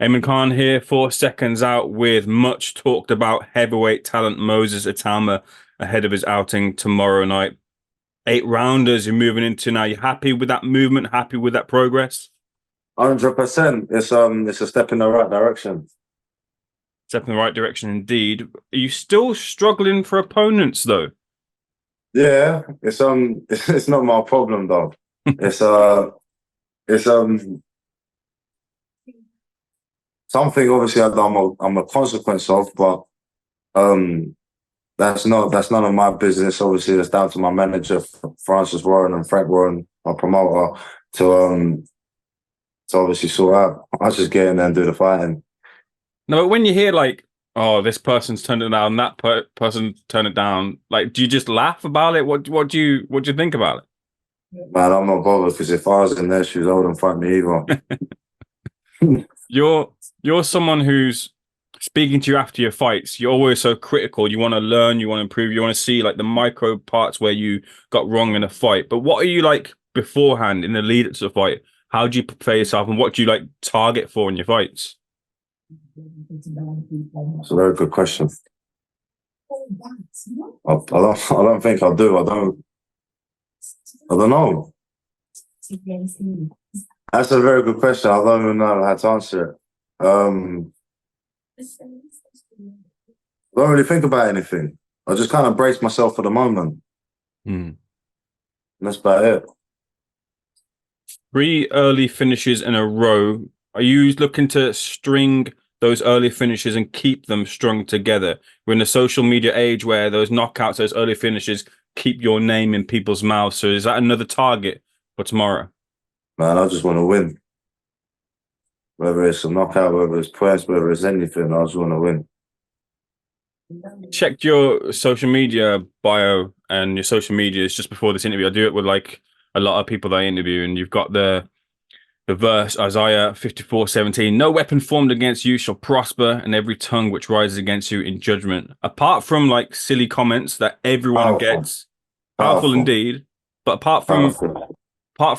Eamon Khan here for Seconds Out with much talked about heavyweight talent Moses Itauma ahead of his outing tomorrow night. 8 rounders you're moving into now. You happy with that movement? Happy with that progress? 100%. It's a step in the right direction. Step in the right direction indeed. Are you still struggling for opponents though? Yeah, it's not my problem though. It's something obviously I'm a consequence of, but that's none of my business. Obviously, it's down to my manager, Francis Warren and Frank Warren, our promoter, to obviously sort out. I just get in there and do the fighting. No, but when you hear like, oh, this person's turned it down, that person turned it down, like, do you just laugh about it? What do you think about it? Man, I'm not bothered because if I was in their shoes, I wouldn't fight me either. You're someone who's speaking to you after your fights. You're always so critical. You want to learn, you want to improve, you want to see like the micro parts where you got wrong in a fight. But what are you like beforehand in the lead up to the fight? How do you prepare yourself and what do you like target for in your fights? It's a very good question. I don't think I do. I don't know. That's a very good question. I don't even know how to answer it. I don't really think about anything. I just kind of brace myself for the moment. That's about it. 3 early finishes in a row. Are you looking to string those early finishes and keep them strung together? We're in a social media age where those knockouts, those early finishes keep your name in people's mouths. So is that another target for tomorrow? Man, I just want to win. Whether it's a knockout, whether it's points, whether it's anything, I just want to win. Checked your social media bio and your social medias just before this interview. I do it with like a lot of people that I interview, and you've got the verse Isaiah 54:17. No weapon formed against you shall prosper, and every tongue which rises against you in judgment. Apart from like silly comments that everyone gets, powerful indeed. But apart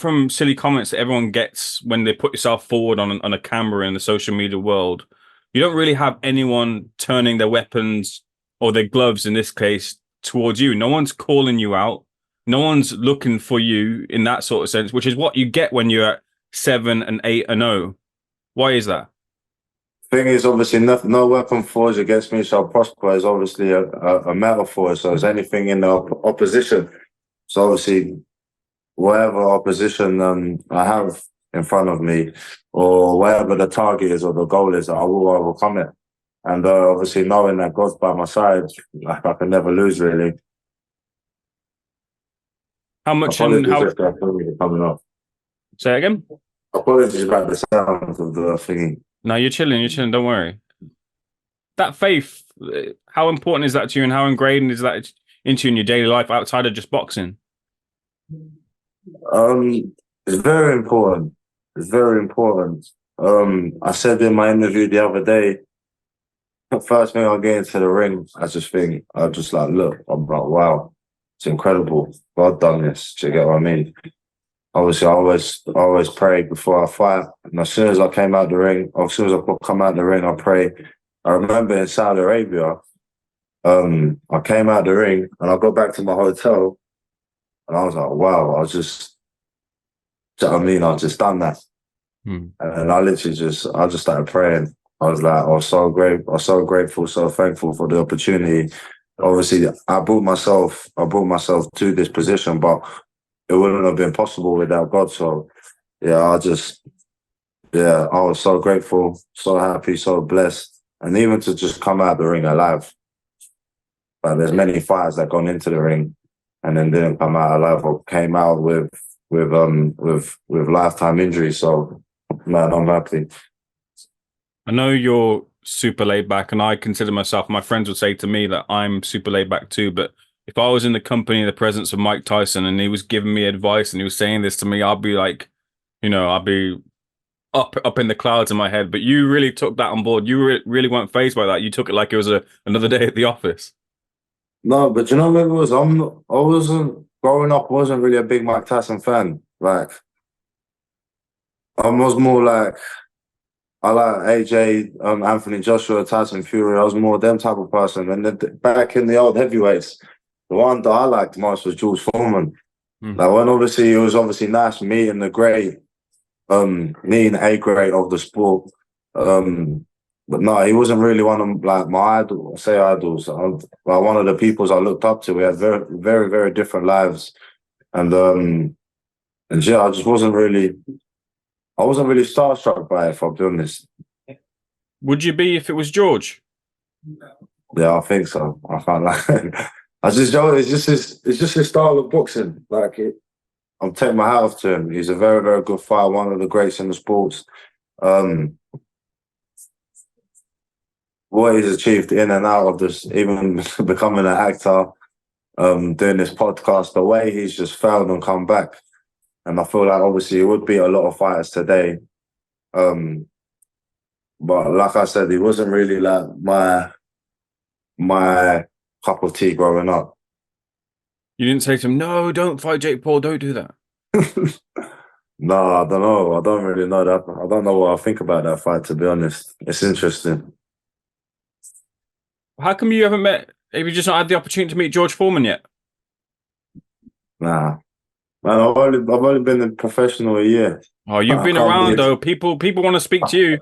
from silly comments that everyone gets when they put yourself forward on a camera in the social media world, you don't really have anyone turning their weapons or their gloves in this case towards you. No one's calling you out. No one's looking for you in that sort of sense, which is what you get when you're at 7-8-0. Why is that? Thing is, obviously, no weapon forged against me shall prosper is obviously a metaphor. So it's anything in the opposition. So obviously, whatever opposition I have in front of me, or whatever the target is or the goal is, I will overcome it. And obviously, knowing that God's by my side, like I can never lose, really. How much and how coming off? Say again? Apologies about the sound of the thingy. No, you're chilling, don't worry. That faith, how important is that to you, and how ingrained is that into you in your daily life outside of just boxing? It's very important. It's very important. I said in my interview the other day, the first thing I get into the ring, I just like, look, I'm like, wow, it's incredible. God done this. Do you get what I mean? Obviously, I always pray before I fight. And as soon as I came out the ring, or as soon as I come out the ring, I pray. I remember in Saudi Arabia, I came out the ring and I got back to my hotel and I was like, wow, I just done that. And I just started praying. I was so grateful, so thankful for the opportunity. Obviously, I brought myself to this position, but it wouldn't have been possible without God. So yeah, I was so grateful, so happy, so blessed. And even to just come out the ring alive. But there's many fighters that gone into the ring and then didn't come out alive or came out with lifetime injuries. So man, I'm happy. I know you're super laid back, and I consider myself, my friends would say to me that I'm super laid back too, but if I was in the company, in the presence of Mike Tyson, and he was giving me advice and he was saying this to me, I'd be like, I'd be up in the clouds in my head. But you really took that on board. You really weren't fazed by that. You took it like it was another day at the office. No, but you know what it was? I wasn't growing up. I wasn't really a big Mike Tyson fan. Like, I was more like I like AJ, Anthony Joshua, Tyson Fury. I was more them type of person. And then back in the old heavyweights, the one that I liked most was George Foreman. Mm. Like when obviously it was obviously nice meeting the great, meeting a great of the sport. But no, he wasn't really one of like my idol, say idols. Like one of the peoples I looked up to. We had very, very, very different lives, and yeah, I wasn't really starstruck by it. If I'll be honest, Would you be if it was George? yeah, I think so. I can't like. I just know it's just his style of boxing. Like I'm taking my hat off to him. He's a very, very good fighter, one of the greats in the sports. Um, what he's achieved in and out of this, even becoming an actor, doing this podcast, the way he's just failed and come back. And I feel like obviously it would be a lot of fighters today. Um, but like I said, he wasn't really like my cup of tea growing up. You didn't say to him, "No, don't fight Jake Paul. Don't do that." No, I don't know. I don't really know that. I don't know what I think about that fight, to be honest. It's interesting. How come you haven't met? Have you just not had the opportunity to meet George Foreman yet? Nah. Man, I've only been a professional a year. Oh, you've I been can't around be though. People want to speak to you.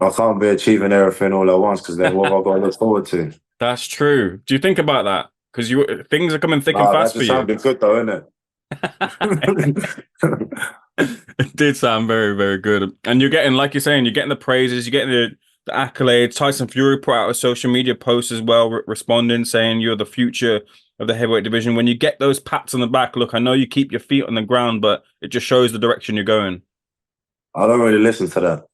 I can't be achieving everything all at once because then what have I got to look forward to? That's true. Do you think about that? Because things are coming thick and Nah, that fast for just you. sounded good though, innit? It did sound very, very good. And you're getting, like you're saying, you're getting the praises, you're getting the accolades. Tyson Fury put out a social media post as well, responding, saying you're the future of the heavyweight division. When you get those pats on the back, look, I know you keep your feet on the ground, but it just shows the direction you're going. I don't really listen to that.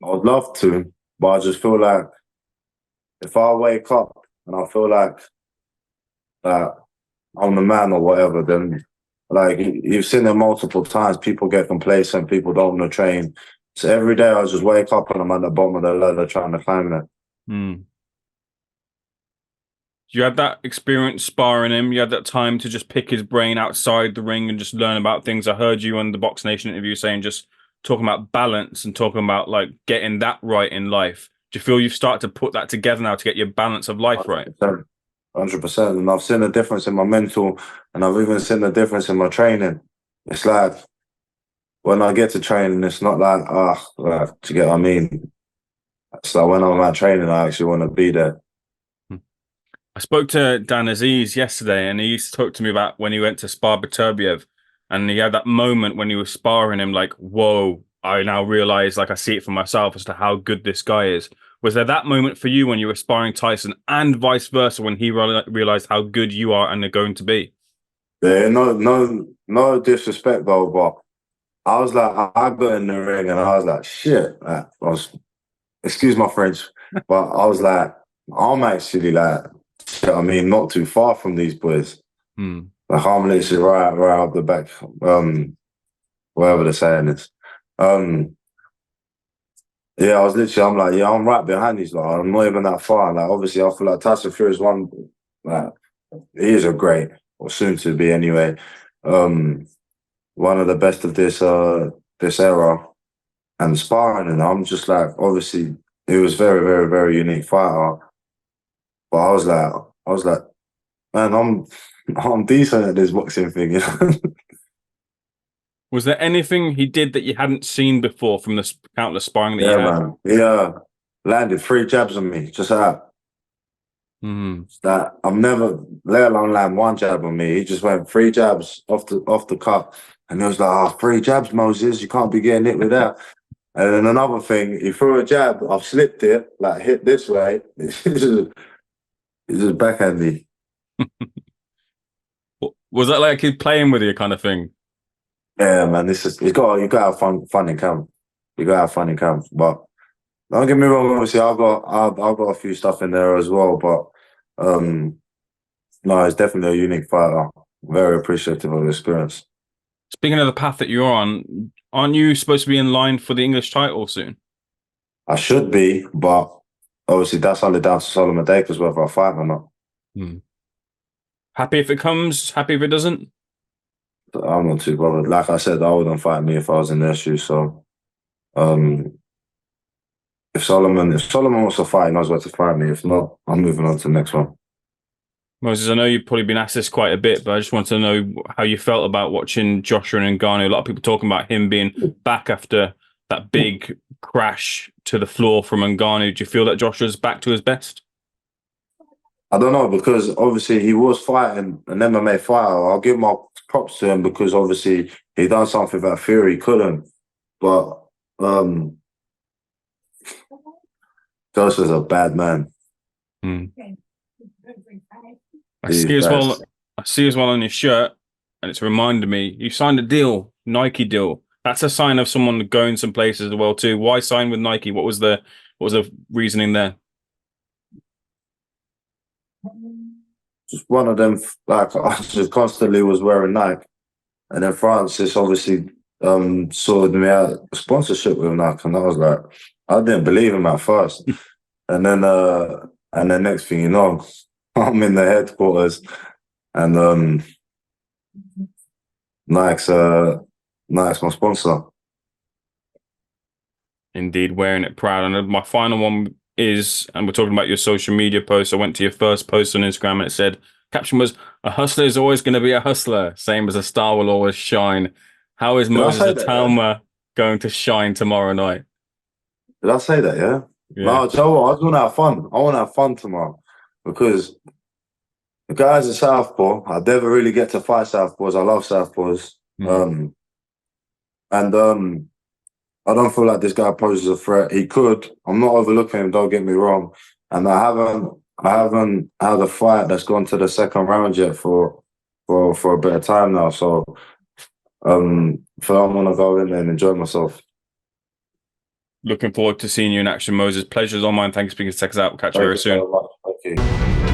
I would love to, but I just feel like if I wake up and I feel like that I'm the man or whatever, then like you've seen it multiple times. People get complacent. People don't want to train. So every day I just wake up and I'm at the bottom of the ladder trying to climb it. Hmm. You had that experience sparring him. You had that time to just pick his brain outside the ring and just learn about things. I heard you on the Box Nation interview saying just talking about balance and talking about like getting that right in life. Do you feel you've started to put that together now to get your balance of life right? 100%. And I've seen a difference in my mental, and I've even seen a difference in my training. It's like when I get to training, it's not like, do you get what I mean? It's like when I'm at training, I actually want to be there. I spoke to Dan Aziz yesterday, and he talked to me about when he went to spar Beterbiev, and he had that moment when he was sparring him, like, whoa, I now realize, like, I see it for myself as to how good this guy is. Was there that moment for you when you were sparring Tyson, and vice versa, when he realized how good you are and they're going to be? Yeah, no disrespect though, but I was like, I got in the ring and I was like, shit. Like, excuse my French, but I was like, I'm actually like, shit, I mean, not too far from these boys. Hmm. Like I'm literally right up the back, whatever the saying is. Yeah, I'm like, yeah, I'm right behind these lot. I'm not even that far. Like, obviously, I feel like Tyson Fury is one, like, he is a great, or soon to be anyway, one of the best of this era. And sparring, and I'm just like, obviously, it was very, very, very unique fighter. But I was like, man, I'm decent at this boxing thing, you know. Was there anything he did that you hadn't seen before from the countless sparring that you Yeah, had? man. Yeah, landed 3 jabs on me, just that. Hmm. That I've never, let alone land 1 jab on me. He just went 3 jabs off the cut, and it was like, 3 jabs, Moses. You can't be getting hit with that. And then another thing, he threw a jab. I've slipped it, like hit this way. It's just backhandy. Was that like he's playing with you kind of thing? Yeah, man. This is you got to have fun in camp. You got to have fun in camp. But don't get me wrong. Obviously, I've got a few stuff in there as well. But no, it's definitely a unique fighter. Very appreciative of the experience. Speaking of the path that you're on, aren't you supposed to be in line for the English title soon? I should be, but obviously that's only down to Solomon Dakers whether I fight or not. Hmm. Happy if it comes, happy if it doesn't? I'm not too bothered. Like I said, I wouldn't fight me if I was in their shoes. So Um, if Solomon wants to fight, he knows where to find me. If not, I'm moving on to the next one. Moses, I know you've probably been asked this quite a bit, but I just want to know how you felt about watching Joshua and Ngannou. A lot of people talking about him being back after that big crash to the floor from Ngannou. Do you feel that Joshua's back to his best? I don't know, because obviously he was fighting an MMA fighter. I'll give my props to him because obviously he done something that Fury couldn't. But Joshua's a bad man. Mm. I He's see as bad. well. I see as well on your shirt, and it's reminded me you signed a deal, Nike deal. That's a sign of someone going some places as well too. Why sign with Nike? What was the reasoning there? Just one of them, like, I just constantly was wearing Nike. And then Francis obviously sorted me out a sponsorship with Nike, and I was like, I didn't believe him at first. And then next thing you know, I'm in the headquarters, and Nike's my sponsor. Indeed, wearing it proud. And my final one is, and we're talking about your social media post. I went to your first post on Instagram and it said, caption was, "A hustler is always going to be a hustler, same as a star will always shine." How is Did I Moses say that? Yeah? Itauma going to shine tomorrow night? Did I say that? Yeah. Yeah. No, Joe, I just want to have fun. I want to have fun tomorrow because the guy's a southpaw. I never really get to fight southpaws. I love southpaws. Mm. And I don't feel like this guy poses a threat. He could. I'm not overlooking him. Don't get me wrong. And I haven't had a fight that's gone to the second round yet for a bit of time now. So I'm gonna go in there and enjoy myself. Looking forward to seeing you in action, Moses. Pleasure's all mine. Thanks for speaking to SecondsOut. We'll catch you Thank very you soon. very much. Thank you.